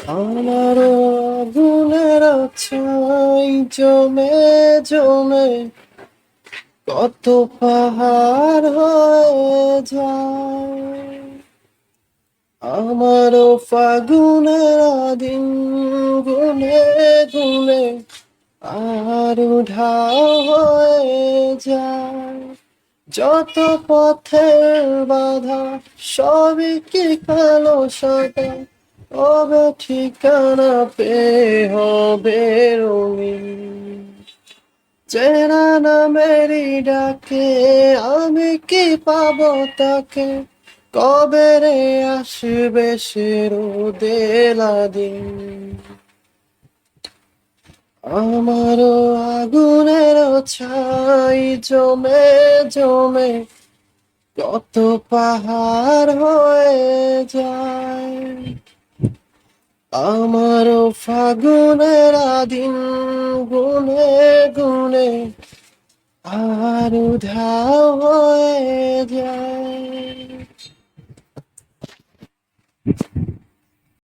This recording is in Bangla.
আমার আগুনের ছাই জমে জমে কত পাহাড় হয়ে যায়। আমারও ফাগুনের দিন গুনে গুনে আর ঢাও হয়ে যায়। যত পথের বাধা সবই কি কালো সাদা, তবে ঠিকানা পেয়ে হবে রঙিন। চেনা নামেরই ডাকে আমি কি পাবো তাকে, কবে রে আসবে সে রোদেলা দিন। আমারও আগুনের ছাই জমে জমে কত পাহাড় হয়ে যায়। আমারও ফাগুনের দিন গুনে গুনে আর উধাও হয়ে যায়।